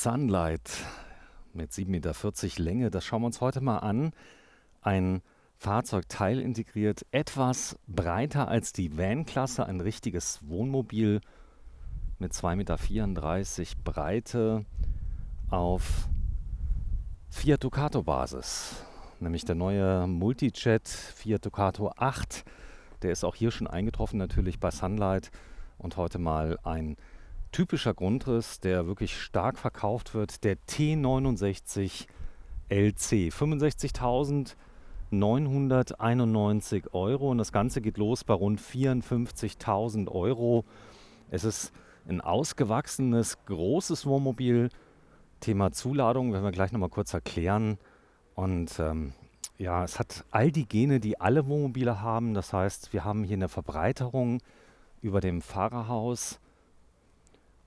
Sunlight mit 7,40 Meter Länge, das schauen wir uns heute mal an. Ein Fahrzeug teilintegriert, etwas breiter als die Van-Klasse, ein richtiges Wohnmobil mit 2,34 Meter Breite auf Fiat Ducato-Basis, nämlich der neue Multijet Fiat Ducato 8. Der ist auch hier schon eingetroffen, natürlich bei Sunlight, und heute mal ein typischer Grundriss, der wirklich stark verkauft wird, der T69 LC. 65.991 Euro, und das Ganze geht los bei rund 54.000 Euro. Es ist ein ausgewachsenes, großes Wohnmobil. Thema Zuladung werden wir gleich nochmal kurz erklären. Und ja, es hat all die Gene, die alle Wohnmobile haben. Das heißt, wir haben hier eine Verbreiterung über dem Fahrerhaus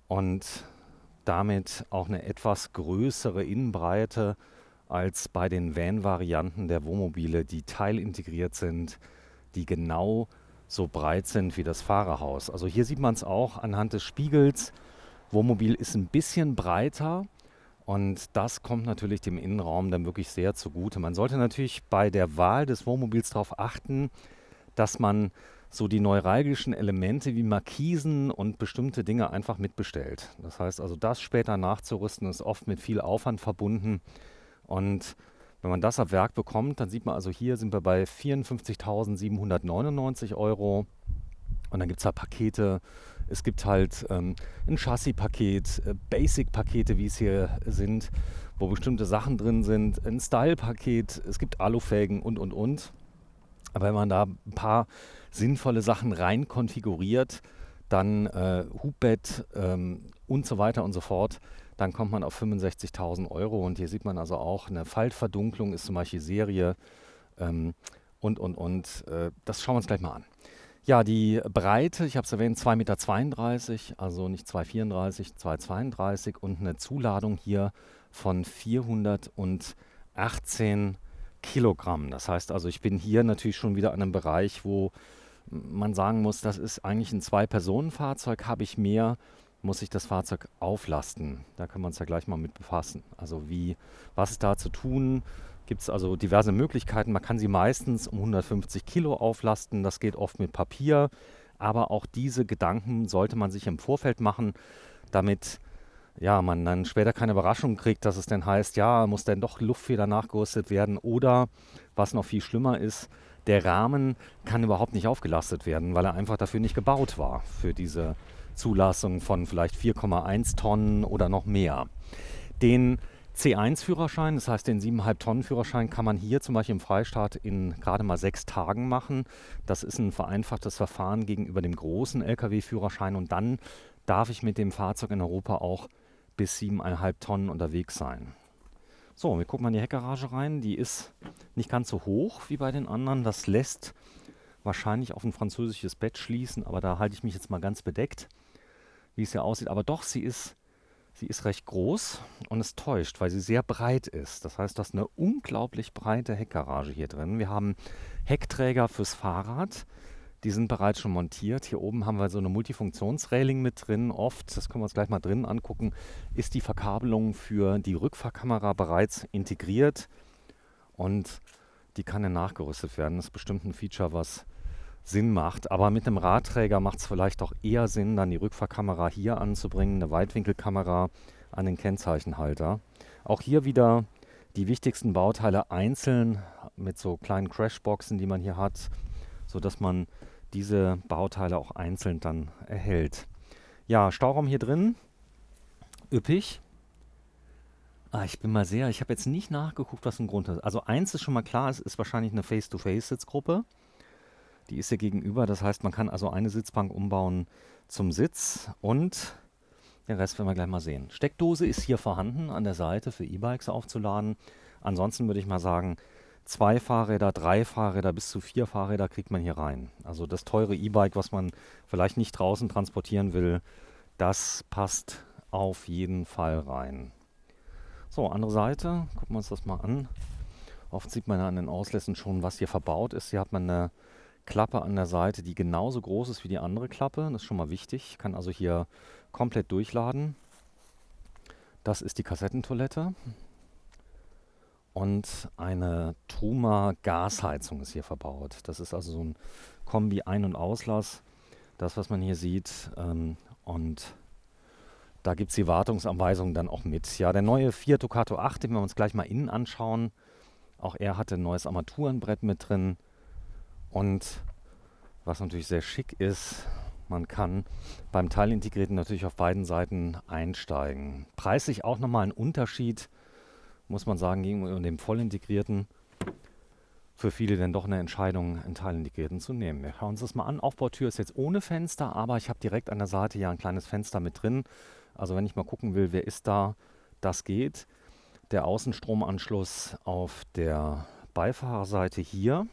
und damit auch eine etwas größere Innenbreite als bei den Van-Varianten der Wohnmobile, die teilintegriert sind, die genau so breit sind wie das Fahrerhaus. Also hier sieht man es auch anhand des Spiegels. Wohnmobil ist ein bisschen breiter, und das kommt natürlich dem Innenraum dann wirklich sehr zugute. Man sollte natürlich bei der Wahl des Wohnmobils darauf achten, dass man so die neuralgischen Elemente wie Markisen und bestimmte Dinge einfach mitbestellt. Das heißt also, das später nachzurüsten ist oft mit viel Aufwand verbunden. Und wenn man das ab Werk bekommt, dann sieht man also, hier sind wir bei 54.799 Euro. Und dann gibt es halt Pakete. Es gibt halt ein Chassis-Paket, Basic-Pakete, wie es hier sind, wo bestimmte Sachen drin sind, ein Style-Paket, es gibt Alufelgen und. Aber wenn man da ein paar sinnvolle Sachen rein konfiguriert, dann Hubbett und so weiter und so fort, dann kommt man auf 65.000 Euro. Und hier sieht man also auch, eine Faltverdunklung ist zum Beispiel Serie und. Das schauen wir uns gleich mal an. Ja, die Breite, ich habe es erwähnt, 2,32 Meter, also nicht 2,34, 2,32, und eine Zuladung hier von 418 Kilogramm. Das heißt also, ich bin hier natürlich schon wieder an einem Bereich, wo man sagen muss, das ist eigentlich ein Zwei-Personen-Fahrzeug. Habe ich mehr, muss ich das Fahrzeug auflasten. Da können wir uns ja gleich mal mit befassen. Also was ist da zu tun? Gibt es also diverse Möglichkeiten. Man kann sie meistens um 150 Kilo auflasten. Das geht oft mit Papier. Aber auch diese Gedanken sollte man sich im Vorfeld machen, damit ja, man dann später keine Überraschung kriegt, dass es dann heißt, ja, muss dann doch Luftfeder nachgerüstet werden. Oder, was noch viel schlimmer ist, der Rahmen kann überhaupt nicht aufgelastet werden, weil er einfach dafür nicht gebaut war, für diese Zulassung von vielleicht 4,1 Tonnen oder noch mehr. Den C1-Führerschein, das heißt den 7,5 Tonnen Führerschein, kann man hier zum Beispiel im Freistaat in gerade mal 6 Tagen machen. Das ist ein vereinfachtes Verfahren gegenüber dem großen Lkw-Führerschein, und dann darf ich mit dem Fahrzeug in Europa auch bis 7,5 Tonnen unterwegs sein. So, wir gucken mal in die Heckgarage rein. Die ist nicht ganz so hoch wie bei den anderen. Das lässt wahrscheinlich auf ein französisches Bett schließen, aber da halte ich mich jetzt mal ganz bedeckt, wie es hier aussieht. Aber doch, sie ist recht groß, und es täuscht, weil sie sehr breit ist. Das heißt, das ist eine unglaublich breite Heckgarage hier drin. Wir haben Heckträger fürs Fahrrad. Die sind bereits schon montiert. Hier oben haben wir so eine Multifunktionsrailing mit drin. Oft, das können wir uns gleich mal drinnen angucken, ist die Verkabelung für die Rückfahrkamera bereits integriert, und die kann dann nachgerüstet werden. Das ist bestimmt ein Feature, was Sinn macht. Aber mit einem Radträger macht es vielleicht auch eher Sinn, dann die Rückfahrkamera hier anzubringen, eine Weitwinkelkamera an den Kennzeichenhalter. Auch hier wieder die wichtigsten Bauteile einzeln mit so kleinen Crashboxen, die man hier hat, sodass man diese Bauteile auch einzeln dann erhält. Ja, Stauraum hier drin, üppig. Ich bin mal ich habe jetzt nicht nachgeguckt, was ein Grund ist. Also eins ist schon mal klar, es ist wahrscheinlich eine Face-to-Face-Sitzgruppe. Die ist hier gegenüber, das heißt, man kann also eine Sitzbank umbauen zum Sitz, und den Rest werden wir gleich mal sehen. Steckdose ist hier vorhanden an der Seite für E-Bikes aufzuladen. Ansonsten würde ich mal sagen, 2 Fahrräder, 3 Fahrräder, bis zu 4 Fahrräder kriegt man hier rein. Also das teure E-Bike, was man vielleicht nicht draußen transportieren will, das passt auf jeden Fall rein. So, andere Seite, gucken wir uns das mal an. Oft sieht man ja an den Auslässen schon, was hier verbaut ist. Hier hat man eine Klappe an der Seite, die genauso groß ist wie die andere Klappe. Das ist schon mal wichtig. Ich kann also hier komplett durchladen. Das ist die Kassettentoilette und eine Truma Gasheizung ist hier verbaut. Das ist also so ein Kombi Ein- und Auslass, das was man hier sieht. Und da gibt es die Wartungsanweisungen dann auch mit. Ja, der neue Fiat Ducato 8, den wir uns gleich mal innen anschauen. Auch er hatte ein neues Armaturenbrett mit drin. Und was natürlich sehr schick ist, man kann beim Teilintegrierten natürlich auf beiden Seiten einsteigen. Preislich auch nochmal ein Unterschied, muss man sagen, gegenüber dem Vollintegrierten. Für viele dann doch eine Entscheidung, einen Teilintegrierten zu nehmen. Wir schauen uns das mal an. Aufbautür ist jetzt ohne Fenster, aber ich habe direkt an der Seite ja ein kleines Fenster mit drin. Also wenn ich mal gucken will, wer ist da, das geht. Der Außenstromanschluss auf der Beifahrerseite hier.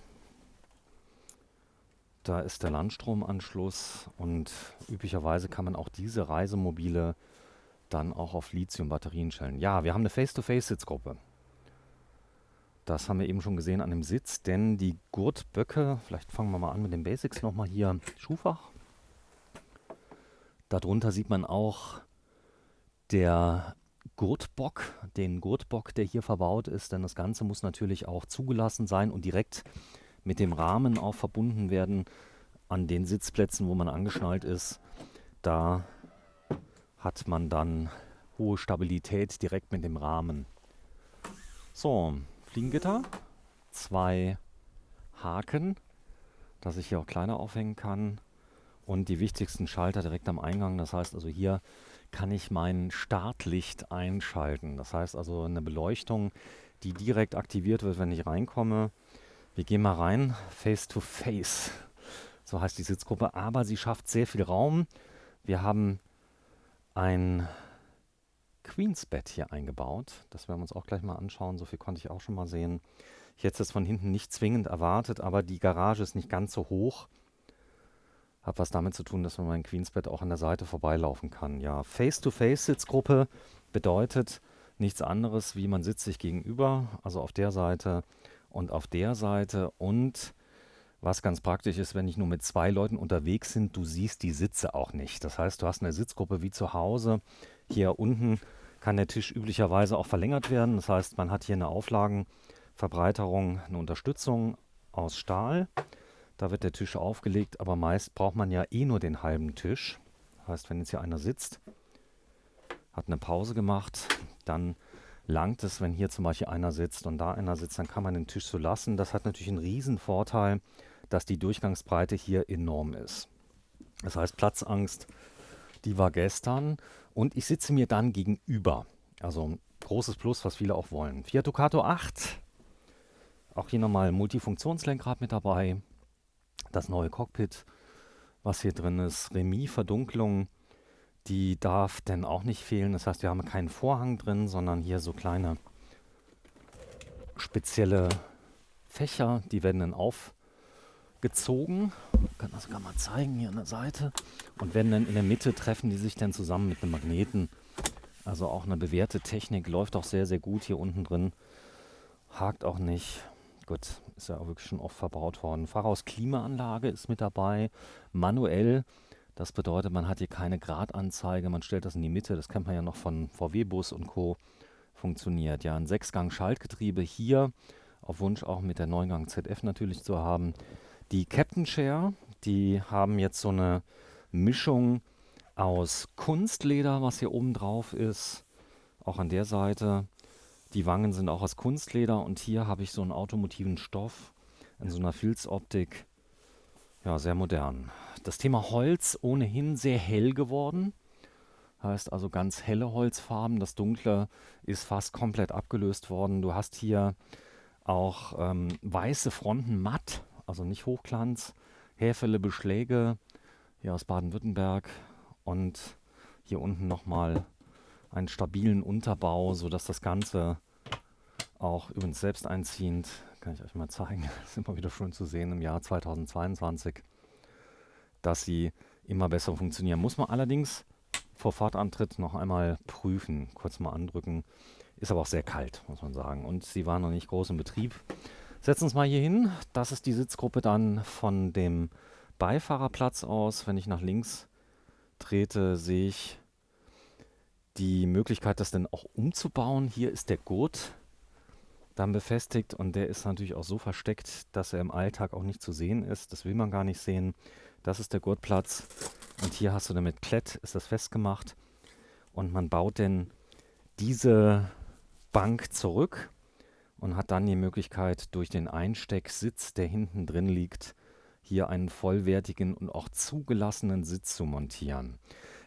Da ist der Landstromanschluss und üblicherweise kann man auch diese Reisemobile dann auch auf Lithium-Batterien stellen. Ja, wir haben eine Face-to-Face-Sitzgruppe. Das haben wir eben schon gesehen an dem Sitz, denn die Gurtböcke, vielleicht fangen wir mal an mit den Basics nochmal hier, Schuhfach. Darunter sieht man auch der Gurtbock, den Gurtbock, der hier verbaut ist, denn das Ganze muss natürlich auch zugelassen sein und direkt mit dem Rahmen auch verbunden werden an den Sitzplätzen, wo man angeschnallt ist. Da hat man dann hohe Stabilität direkt mit dem Rahmen. So, Fliegengitter, 2 Haken, dass ich hier auch kleiner aufhängen kann und die wichtigsten Schalter direkt am Eingang. Das heißt also, hier kann ich mein Startlicht einschalten. Das heißt also eine Beleuchtung, die direkt aktiviert wird, wenn ich reinkomme. Wir gehen mal rein, Face to Face, so heißt die Sitzgruppe, aber sie schafft sehr viel Raum. Wir haben ein Queensbett hier eingebaut. Das werden wir uns auch gleich mal anschauen. So viel konnte ich auch schon mal sehen. Ich hätte es von hinten nicht zwingend erwartet, aber die Garage ist nicht ganz so hoch. Hat was damit zu tun, dass man mein Queensbett auch an der Seite vorbeilaufen kann. Ja, Face-to-Face-Sitzgruppe bedeutet nichts anderes, wie man sitzt sich gegenüber, also auf der Seite und auf der Seite. Und was ganz praktisch ist, wenn ich nur mit 2 Leuten unterwegs bin, du siehst die Sitze auch nicht. Das heißt, du hast eine Sitzgruppe wie zu Hause. Hier unten kann der Tisch üblicherweise auch verlängert werden. Das heißt, man hat hier eine Auflagenverbreiterung, eine Unterstützung aus Stahl. Da wird der Tisch aufgelegt, aber meist braucht man ja eh nur den halben Tisch. Das heißt, wenn jetzt hier einer sitzt, hat eine Pause gemacht, dann langt es, wenn hier zum Beispiel einer sitzt und da einer sitzt, dann kann man den Tisch so lassen. Das hat natürlich einen riesen Vorteil, dass die Durchgangsbreite hier enorm ist. Das heißt, Platzangst, die war gestern und ich sitze mir dann gegenüber. Also ein großes Plus, was viele auch wollen. Fiat Ducato 8, auch hier nochmal Multifunktionslenkrad mit dabei. Das neue Cockpit, was hier drin ist, Remis-Verdunklung, die darf denn auch nicht fehlen. Das heißt, wir haben keinen Vorhang drin, sondern hier so kleine spezielle Fächer, die werden dann aufgezogen. Ich kann das sogar mal zeigen hier an der Seite. Und werden dann in der Mitte, treffen die sich dann zusammen mit einem Magneten. Also auch eine bewährte Technik, läuft auch sehr, sehr gut hier unten drin. Hakt auch nicht. Gut, ist ja auch wirklich schon oft verbaut worden. Fahrhaus-Klimaanlage ist mit dabei. Manuell, das bedeutet, man hat hier keine Gradanzeige. Man stellt das in die Mitte. Das kennt man ja noch von VW-Bus und Co. Funktioniert. Ja, ein 6-Gang-Schaltgetriebe hier. Auf Wunsch auch mit der 9-Gang ZF natürlich zu haben. Die Captain Chair, die haben jetzt so eine Mischung aus Kunstleder, was hier oben drauf ist. Auch an der Seite. Die Wangen sind auch aus Kunstleder und hier habe ich so einen automotiven Stoff in so einer Filzoptik. Ja, sehr modern. Das Thema Holz ohnehin sehr hell geworden. Heißt also ganz helle Holzfarben. Das Dunkle ist fast komplett abgelöst worden. Du hast hier auch weiße Fronten matt, also nicht Hochglanz. Häfele Beschläge hier aus Baden-Württemberg und hier unten nochmal einen stabilen Unterbau, sodass das Ganze auch übrigens selbst einziehend, kann ich euch mal zeigen, das ist immer wieder schön zu sehen im Jahr 2022, dass sie immer besser funktionieren. Muss man allerdings vor Fahrtantritt noch einmal prüfen, kurz mal andrücken. Ist aber auch sehr kalt, muss man sagen. Und sie waren noch nicht groß im Betrieb. Setzen uns mal hier hin. Das ist die Sitzgruppe dann von dem Beifahrerplatz aus. Wenn ich nach links trete, sehe ich die Möglichkeit, das dann auch umzubauen. Hier ist der Gurt dann befestigt und der ist natürlich auch so versteckt, dass er im Alltag auch nicht zu sehen ist. Das will man gar nicht sehen. Das ist der Gurtplatz und hier hast du dann mit Klett, ist das festgemacht und man baut dann diese Bank zurück und hat dann die Möglichkeit, durch den Einstecksitz, der hinten drin liegt, hier einen vollwertigen und auch zugelassenen Sitz zu montieren.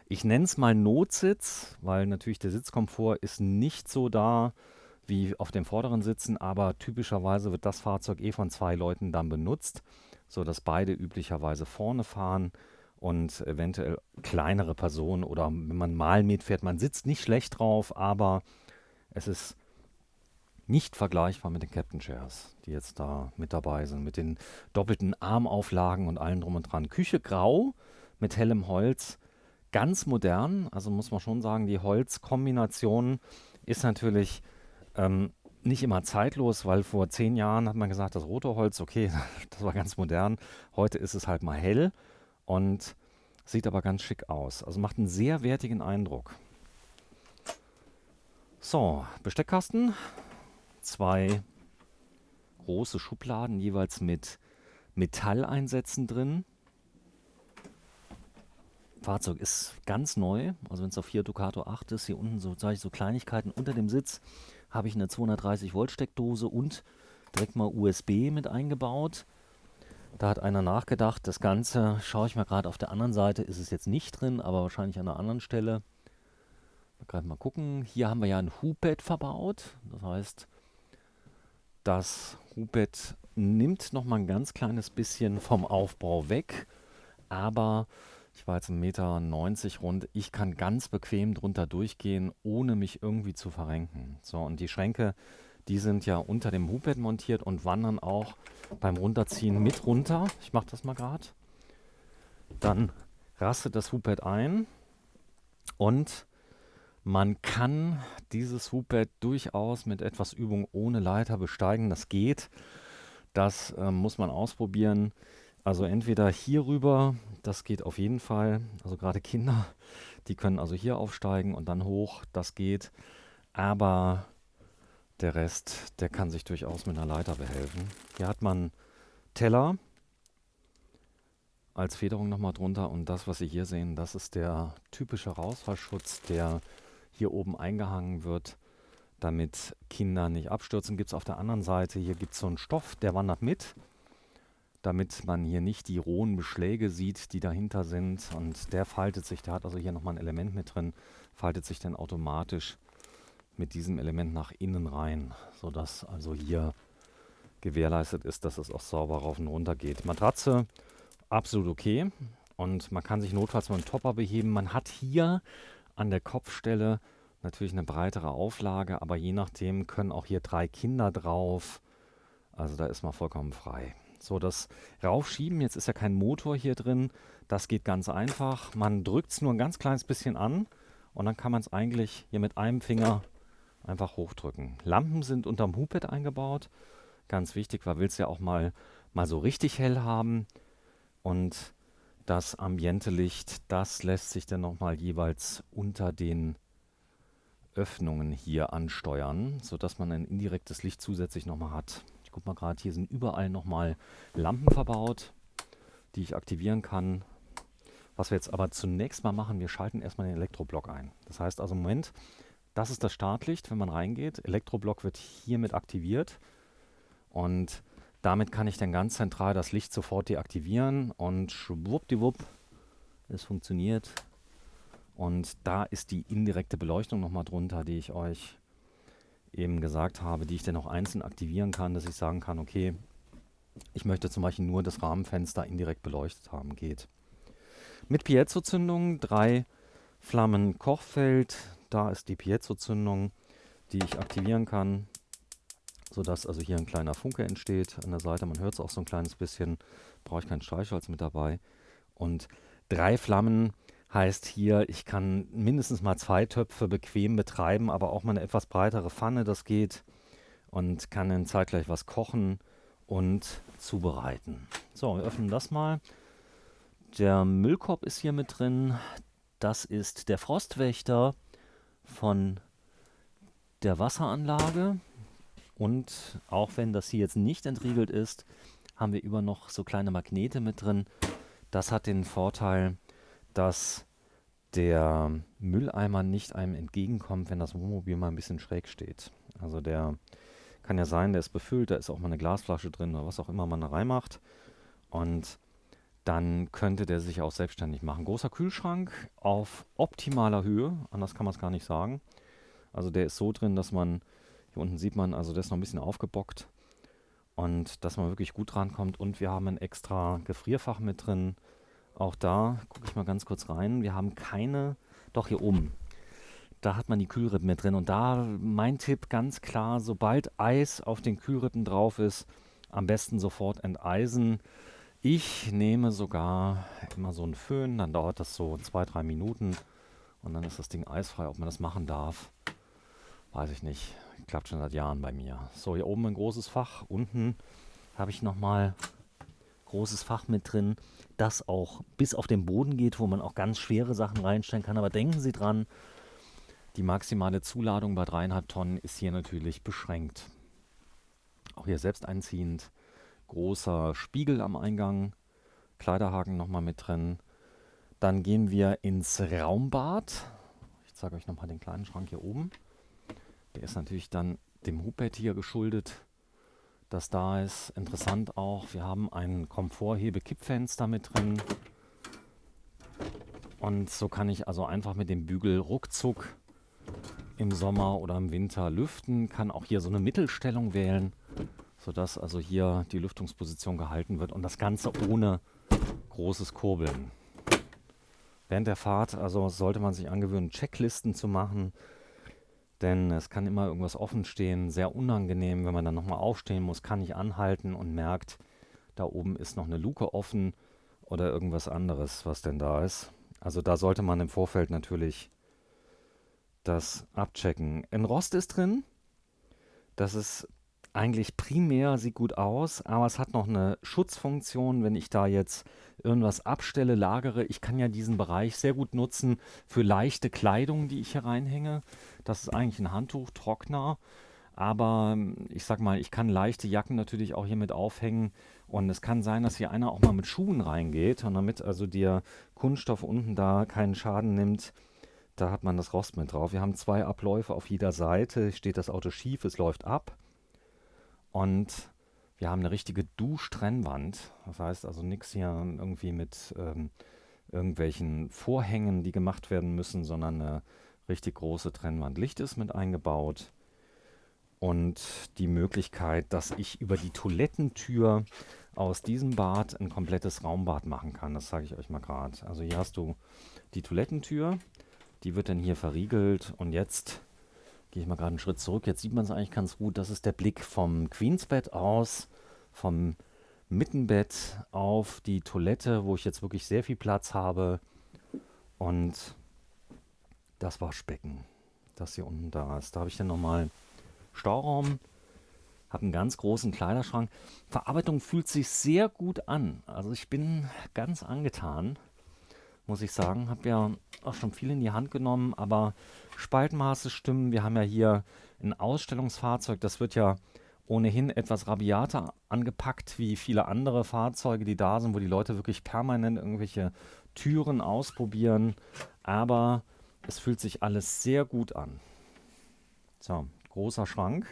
Ich nenne es mal Notsitz, weil natürlich der Sitzkomfort ist nicht so da wie auf den vorderen Sitzen, aber typischerweise wird das Fahrzeug eh von 2 Leuten dann benutzt, sodass beide üblicherweise vorne fahren und eventuell kleinere Personen oder wenn man mal mitfährt, man sitzt nicht schlecht drauf, aber es ist nicht vergleichbar mit den Captain Chairs, die jetzt da mit dabei sind, mit den doppelten Armauflagen und allem drum und dran. Küche grau mit hellem Holz, ganz modern, also muss man schon sagen, die Holzkombination ist natürlich nicht immer zeitlos, weil vor 10 Jahren hat man gesagt, das rote Holz, okay, das war ganz modern. Heute ist es halt mal hell und sieht aber ganz schick aus. Also macht einen sehr wertigen Eindruck. So, Besteckkasten, 2 große Schubladen, jeweils mit Metalleinsätzen drin. Fahrzeug ist ganz neu, also wenn es auf Fiat Ducato 8 ist, hier unten so, sage ich, so Kleinigkeiten unter dem Sitz, habe ich eine 230 Volt Steckdose und direkt mal USB mit eingebaut. Da hat einer nachgedacht, das Ganze, schaue ich mal gerade auf der anderen Seite, ist es jetzt nicht drin, aber wahrscheinlich an einer anderen Stelle. Gerade mal gucken, hier haben wir ja ein Hubbett verbaut, das heißt, das Hubbett nimmt nochmal ein ganz kleines bisschen vom Aufbau weg, aber ich war jetzt 1,90 Meter rund. Ich kann ganz bequem drunter durchgehen, ohne mich irgendwie zu verrenken. So, und die Schränke, die sind ja unter dem Hubbett montiert und wandern auch beim Runterziehen mit runter. Ich mache das mal gerade. Dann rastet das Hubbett ein und man kann dieses Hubbett durchaus mit etwas Übung ohne Leiter besteigen. Das geht. Das muss man ausprobieren. Also entweder hier rüber, das geht auf jeden Fall. Also gerade Kinder, die können also hier aufsteigen und dann hoch, das geht. Aber der Rest, der kann sich durchaus mit einer Leiter behelfen. Hier hat man Teller als Federung nochmal drunter und das, was Sie hier sehen, das ist der typische Rausfallschutz, der hier oben eingehangen wird, damit Kinder nicht abstürzen. Gibt es auf der anderen Seite, hier gibt es so einen Stoff, der wandert mit, damit man hier nicht die rohen Beschläge sieht, die dahinter sind. Und der faltet sich, der hat also hier nochmal ein Element mit drin, faltet sich dann automatisch mit diesem Element nach innen rein, sodass also hier gewährleistet ist, dass es auch sauber rauf und runter geht. Matratze, absolut okay. Und man kann sich notfalls mal einen Topper beheben. Man hat hier an der Kopfstelle natürlich eine breitere Auflage, aber je nachdem können auch hier 3 Kinder drauf. Also da ist man vollkommen frei. So, das Raufschieben, jetzt ist ja kein Motor hier drin, das geht ganz einfach. Man drückt es nur ein ganz kleines bisschen an und dann kann man es eigentlich hier mit einem Finger einfach hochdrücken. Lampen sind unterm Hubbett eingebaut, ganz wichtig, weil wir es ja auch mal so richtig hell haben. Und das Ambiente-Licht, das lässt sich dann nochmal jeweils unter den Öffnungen hier ansteuern, sodass man ein indirektes Licht zusätzlich nochmal hat. Ich gucke mal gerade, hier sind überall nochmal Lampen verbaut, die ich aktivieren kann. Was wir jetzt aber zunächst mal machen, wir schalten erstmal den Elektroblock ein. Das heißt also im Moment, das ist das Startlicht, wenn man reingeht. Elektroblock wird hiermit aktiviert und damit kann ich dann ganz zentral das Licht sofort deaktivieren und schwuppdiwupp, es funktioniert. Und da ist die indirekte Beleuchtung nochmal drunter, die ich euch eben gesagt habe, die ich dann auch einzeln aktivieren kann, dass ich sagen kann, okay, ich möchte zum Beispiel nur das Rahmenfenster indirekt beleuchtet haben, geht. Mit Piezo-Zündung, 3 Flammen Kochfeld, da ist die Piezo-Zündung, die ich aktivieren kann, sodass also hier ein kleiner Funke entsteht an der Seite. Man hört es auch so ein kleines bisschen, brauche ich kein Streichholz mit dabei. Und 3 Flammen heißt hier, ich kann mindestens mal 2 Töpfe bequem betreiben, aber auch mal eine etwas breitere Pfanne, das geht. Und kann dann zeitgleich was kochen und zubereiten. So, wir öffnen das mal. Der Müllkorb ist hier mit drin. Das ist der Frostwächter von der Wasseranlage. Und auch wenn das hier jetzt nicht entriegelt ist, haben wir über noch so kleine Magnete mit drin. Das hat den Vorteil, dass der Mülleimer nicht einem entgegenkommt, wenn das Wohnmobil mal ein bisschen schräg steht. Also der kann ja sein, der ist befüllt, da ist auch mal eine Glasflasche drin oder was auch immer man da reinmacht. Und dann könnte der sich auch selbstständig machen. Großer Kühlschrank auf optimaler Höhe, anders kann man es gar nicht sagen. Also der ist so drin, dass man, hier unten sieht man, also der ist noch ein bisschen aufgebockt und dass man wirklich gut rankommt. Und wir haben ein extra Gefrierfach mit drin. Auch da gucke ich mal ganz kurz rein. Wir haben keine, doch hier oben, da hat man die Kühlrippen mit drin. Und da mein Tipp ganz klar, sobald Eis auf den Kühlrippen drauf ist, am besten sofort enteisen. Ich nehme sogar immer so einen Föhn, dann dauert das so 2, 3 Minuten und dann ist das Ding eisfrei. Ob man das machen darf, weiß ich nicht. Klappt schon seit Jahren bei mir. So, hier oben ein großes Fach. Unten habe ich nochmal großes Fach mit drin, das auch bis auf den Boden geht, wo man auch ganz schwere Sachen reinstellen kann. Aber denken Sie dran, die maximale Zuladung bei 3,5 Tonnen ist hier natürlich beschränkt. Auch hier selbst einziehend. Großer Spiegel am Eingang, Kleiderhaken nochmal mit drin. Dann gehen wir ins Raumbad. Ich zeige euch nochmal den kleinen Schrank hier oben. Der ist natürlich dann dem Hubbett hier geschuldet, das da ist. Interessant auch, wir haben ein Komforthebe-Kippfenster mit drin. Und so kann ich also einfach mit dem Bügel ruckzuck im Sommer oder im Winter lüften. Kann auch hier so eine Mittelstellung wählen, sodass also hier die Lüftungsposition gehalten wird und das Ganze ohne großes Kurbeln. Während der Fahrt also sollte man sich angewöhnen, Checklisten zu machen, denn es kann immer irgendwas offen stehen, sehr unangenehm, wenn man dann nochmal aufstehen muss, kann ich anhalten und merkt, da oben ist noch eine Luke offen oder irgendwas anderes, was denn da ist. Also da sollte man im Vorfeld natürlich das abchecken. Ein Rost ist drin, das ist eigentlich primär, sieht gut aus, aber es hat noch eine Schutzfunktion, wenn ich da jetzt irgendwas abstelle, lagere. Ich kann ja diesen Bereich sehr gut nutzen für leichte Kleidung, die ich hier reinhänge. Das ist eigentlich ein Handtuchtrockner, aber ich sag mal, ich kann leichte Jacken natürlich auch hier mit aufhängen und es kann sein, dass hier einer auch mal mit Schuhen reingeht und damit also der Kunststoff unten da keinen Schaden nimmt, da hat man das Rost mit drauf. Wir haben 2 Abläufe auf jeder Seite, steht das Auto schief, es läuft ab. Und wir haben eine richtige Duschtrennwand. Das heißt also nichts hier irgendwie mit irgendwelchen Vorhängen, die gemacht werden müssen, sondern eine richtig große Trennwand. Licht ist mit eingebaut und die Möglichkeit, dass ich über die Toilettentür aus diesem Bad ein komplettes Raumbad machen kann. Das sage ich euch mal gerade. Also hier hast du die Toilettentür, die wird dann hier verriegelt und jetzt gehe ich mal gerade einen Schritt zurück. Jetzt sieht man es eigentlich ganz gut. Das ist der Blick vom Queensbett aus, vom Mittenbett auf die Toilette, wo ich jetzt wirklich sehr viel Platz habe. Und das Waschbecken, das hier unten da ist. Da habe ich dann nochmal Stauraum, habe einen ganz großen Kleiderschrank. Verarbeitung fühlt sich sehr gut an. Also ich bin ganz angetan, muss ich sagen. Habe ja auch schon viel in die Hand genommen, aber Spaltmaße stimmen. Wir haben ja hier ein Ausstellungsfahrzeug, das wird ja ohnehin etwas rabiater angepackt wie viele andere Fahrzeuge, die da sind, wo die Leute wirklich permanent irgendwelche Türen ausprobieren. Aber es fühlt sich alles sehr gut an. So, großer Schrank.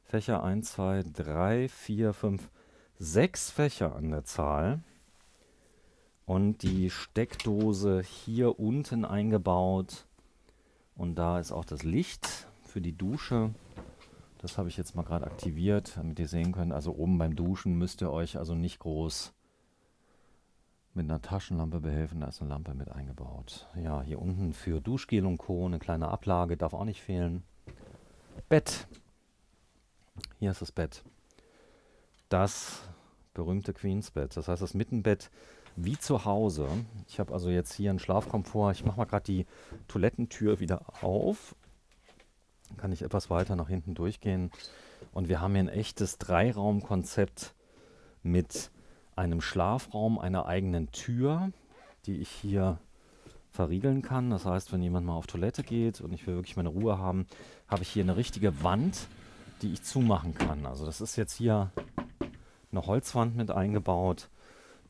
Fächer 1, 2, 3, 4, 5, 6 Fächer an der Zahl. Und die Steckdose hier unten eingebaut. Und da ist auch das Licht für die Dusche. Das habe ich jetzt mal gerade aktiviert, damit ihr sehen könnt. Also oben beim Duschen müsst ihr euch also nicht groß mit einer Taschenlampe behelfen. Da ist eine Lampe mit eingebaut. Ja, hier unten für Duschgel und Co. eine kleine Ablage, darf auch nicht fehlen. Bett. Hier ist das Bett. Das berühmte Queensbett. Das heißt, das Mittenbett wie zu Hause. Ich habe also jetzt hier einen Schlafkomfort. Ich mache mal gerade die Toilettentür wieder auf. Dann kann ich etwas weiter nach hinten durchgehen. Und wir haben hier ein echtes Dreiraumkonzept mit einem Schlafraum, einer eigenen Tür, die ich hier verriegeln kann. Das heißt, wenn jemand mal auf Toilette geht und ich will wirklich meine Ruhe haben, habe ich hier eine richtige Wand, die ich zumachen kann. Also das ist jetzt hier eine Holzwand mit eingebaut,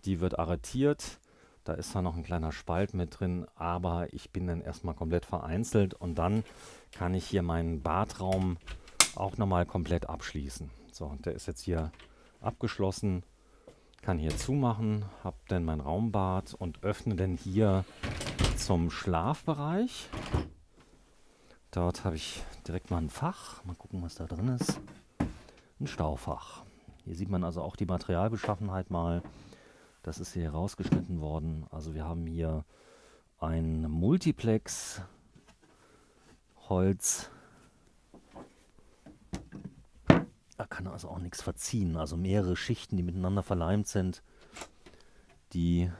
die wird arretiert. Da ist da noch ein kleiner Spalt mit drin, aber ich bin dann erstmal komplett vereinzelt und dann kann ich hier meinen Badraum auch nochmal komplett abschließen. So, der ist jetzt hier abgeschlossen, kann hier zumachen, habe dann mein Raumbad und öffne dann hier zum Schlafbereich. Dort habe ich direkt mal ein Fach. Mal gucken, was da drin ist. Ein Staufach. Hier sieht man also auch die Materialbeschaffenheit mal. Das ist hier rausgeschnitten worden. Also wir haben hier ein Multiplex Holz. Da kann also auch nichts verziehen. Also mehrere Schichten, die miteinander verleimt sind, die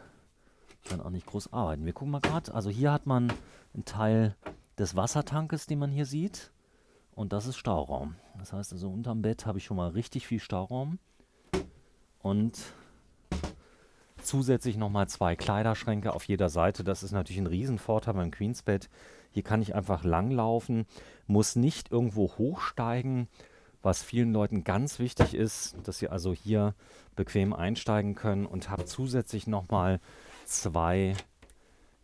dann auch nicht groß arbeiten. Wir gucken mal gerade. Also hier hat man einen Teil des Wassertankes, den man hier sieht. Und das ist Stauraum. Das heißt also, unterm Bett habe ich schon mal richtig viel Stauraum. Und zusätzlich nochmal 2 Kleiderschränke auf jeder Seite. Das ist natürlich ein Riesenvorteil beim Queensbett. Hier kann ich einfach langlaufen, muss nicht irgendwo hochsteigen, was vielen Leuten ganz wichtig ist, dass sie also hier bequem einsteigen können und habe zusätzlich nochmal 2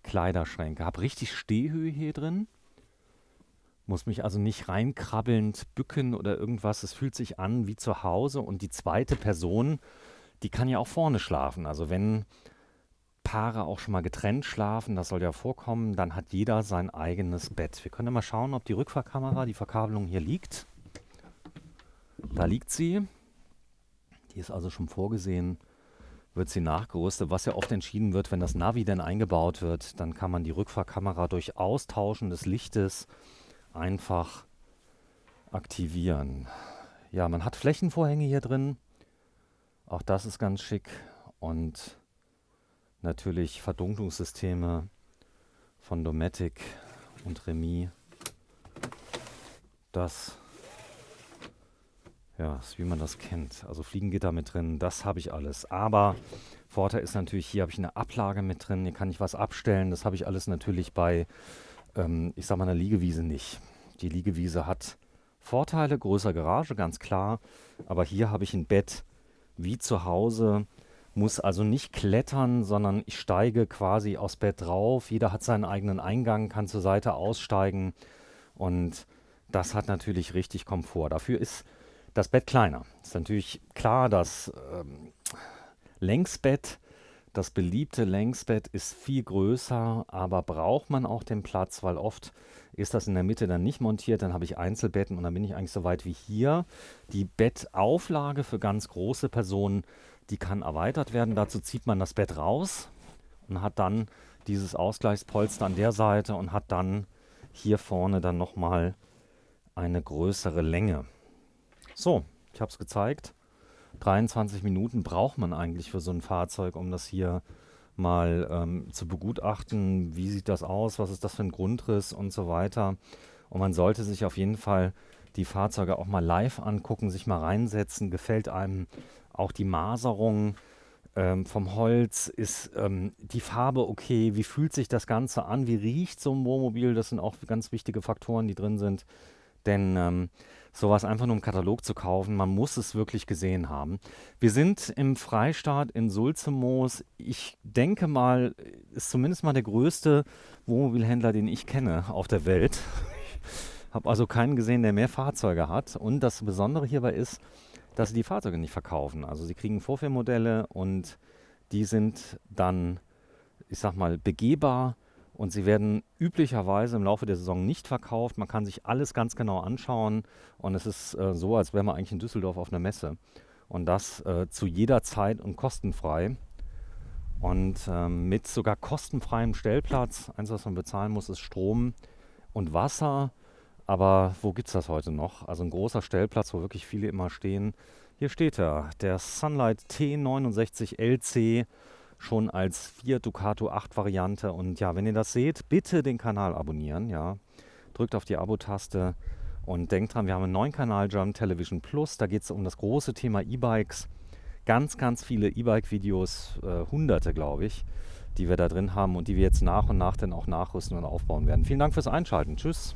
Kleiderschränke. Habe richtig Stehhöhe hier drin. Muss mich also nicht reinkrabbelnd bücken oder irgendwas. Es fühlt sich an wie zu Hause. Und die zweite Person, die kann ja auch vorne schlafen. Also wenn Paare auch schon mal getrennt schlafen, das soll ja vorkommen, dann hat jeder sein eigenes Bett. Wir können ja mal schauen, ob die Rückfahrkamera, die Verkabelung hier liegt. Da liegt sie. Die ist also schon vorgesehen. Wird sie nachgerüstet, was ja oft entschieden wird, wenn das Navi dann eingebaut wird, dann kann man die Rückfahrkamera durch Austauschen des Lichtes einfach aktivieren. Ja, man hat Flächenvorhänge hier drin. Auch das ist ganz schick. Und natürlich Verdunklungssysteme von Dometic und Remy. Das, ja, ist wie man das kennt. Also Fliegengitter mit drin, das habe ich alles. Aber Vorteil ist natürlich, hier habe ich eine Ablage mit drin. Hier kann ich was abstellen. Das habe ich alles natürlich bei, ich sag mal, einer Liegewiese nicht. Die Liegewiese hat Vorteile, größere Garage, ganz klar. Aber hier habe ich ein Bett wie zu Hause, muss also nicht klettern, sondern ich steige quasi aufs Bett drauf. Jeder hat seinen eigenen Eingang, kann zur Seite aussteigen und das hat natürlich richtig Komfort. Dafür ist das Bett kleiner. Ist natürlich klar, das Längsbett, das beliebte Längsbett ist viel größer, aber braucht man auch den Platz, weil oft ist das in der Mitte dann nicht montiert, dann habe ich Einzelbetten und dann bin ich eigentlich so weit wie hier. Die Bettauflage für ganz große Personen, die kann erweitert werden. Dazu zieht man das Bett raus und hat dann dieses Ausgleichspolster an der Seite und hat dann hier vorne dann nochmal eine größere Länge. So, ich habe es gezeigt. 23 Minuten braucht man eigentlich für so ein Fahrzeug, um das hier mal zu begutachten. Wie sieht das aus? Was ist das für ein Grundriss und so weiter? Und man sollte sich auf jeden Fall die Fahrzeuge auch mal live angucken, sich mal reinsetzen. Gefällt einem auch die Maserung vom Holz? Ist die Farbe okay? Wie fühlt sich das Ganze an? Wie riecht so ein Wohnmobil? Das sind auch ganz wichtige Faktoren, die drin sind. Denn sowas einfach nur im Katalog zu kaufen, man muss es wirklich gesehen haben. Wir sind im Freistaat in Sulzemoos. Ich denke mal, ist zumindest mal der größte Wohnmobilhändler, den ich kenne auf der Welt. Ich habe also keinen gesehen, der mehr Fahrzeuge hat. Und das Besondere hierbei ist, dass sie die Fahrzeuge nicht verkaufen. Also sie kriegen Vorführmodelle und die sind dann, ich sag mal, begehbar. Und sie werden üblicherweise im Laufe der Saison nicht verkauft. Man kann sich alles ganz genau anschauen. Und es ist so, als wäre man eigentlich in Düsseldorf auf einer Messe. Und das zu jeder Zeit und kostenfrei. Und mit sogar kostenfreiem Stellplatz. Eins, was man bezahlen muss, ist Strom und Wasser. Aber wo gibt es das heute noch? Also ein großer Stellplatz, wo wirklich viele immer stehen. Hier steht er, der Sunlight T69 LC. Schon als Fiat Ducato 8 Variante. Und ja, wenn ihr das seht, bitte den Kanal abonnieren. Ja. Drückt auf die Abo-Taste und denkt dran, wir haben einen neuen Kanal, German Television Plus. Da geht es um das große Thema E-Bikes. Ganz, ganz viele E-Bike-Videos, hunderte, glaube ich. die wir da drin haben und die wir jetzt nach und nach dann auch nachrüsten und aufbauen werden. Vielen Dank fürs Einschalten. Tschüss.